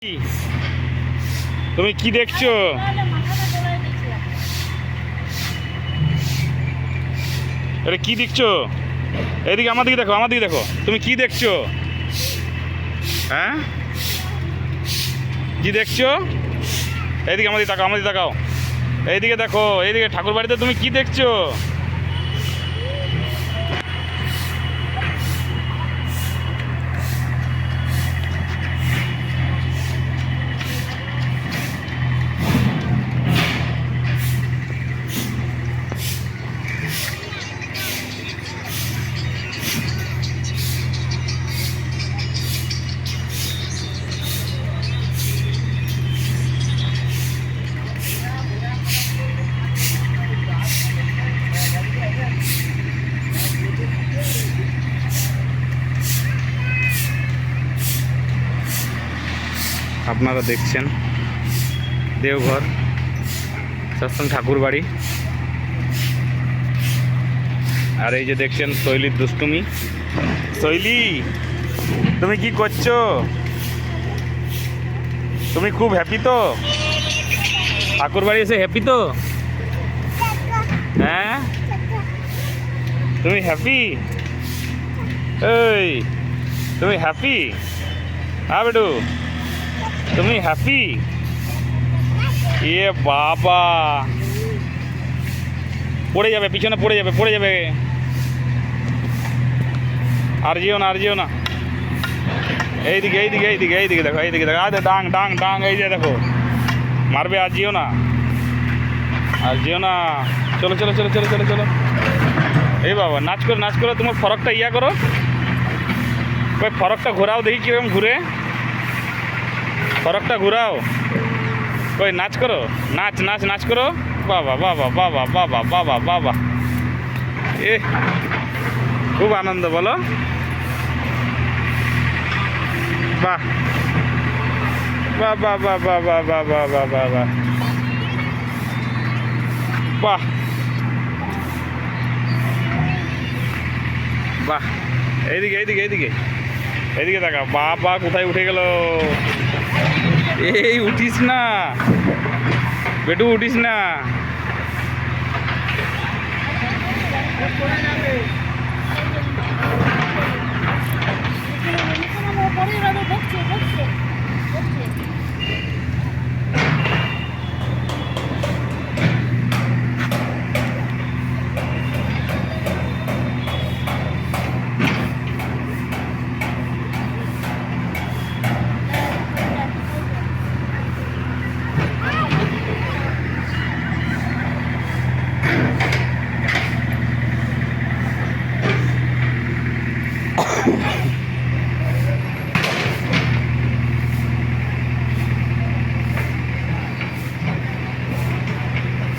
তুমি কি দেখছো? আরে কি দেখছো? এদিকে আমার দিকে দেখো, আমার দিকে দেখো। তুমি কি দেখছো? হ্যাঁ, কি দেখছো? এইদিকে আমার দিকে তাকাও, আমার দিকে তাকাও। এইদিকে দেখো, এইদিকে ঠাকুর বাড়িতে তুমি কি দেখছো? আপনারা দেখছেন দেওঘর সৎসঙ্গ ঠাকুর বাড়ি। আর এই যে দেখছেন শৈলীর দুষ্টুমি। শৈলী, তুমি কি করছো? তুমি খুব হ্যাপি তো? ঠাকুর বাড়ি এসে হ্যাপি তো? হ্যাঁ, তুমি হ্যাপি? এই, তুমি হ্যাপি? হ্যাঁ বেটু, তুমি হ্যাপি? এ বাবা, পড়ে যাবে, পিছনে পড়ে যাবে, পড়ে যাবে। আর যেও না, আর যেও না। এইদিকে এইদিকে এইদিকে এইদিকে দেখো, এইদিকে দেখো। আরে ডাং ডাং ডাং, এই যে দেখো, মারবে। আর যেও না, আর যেও না। চলো চলো চলো চলো চলো চলো। এই বাবা, নাচ করো নাচ করো। তোমার ফরকটা ইয়া করো, ওই ফরকটা ঘোরাও, দেখি কিরকম ঘুরে। ফরকটা ঘুরাও। ওই নাচ করো, নাচ নাচ নাচ করো। বাবা বাবা বাবা বাবা বাবা বাবা, এ খুব আনন্দ, বলো। বাহ বাহ বাহ বাহ বাহ বাহ বাহ বাহ বাহ বাহ বাহ বাহ বাহ। এইদিকে এইদিকে এইদিকে এইদিকে দেখা। বাবা কোথায় উঠে গেল? এই উঠিস না বেটু, উঠিস না।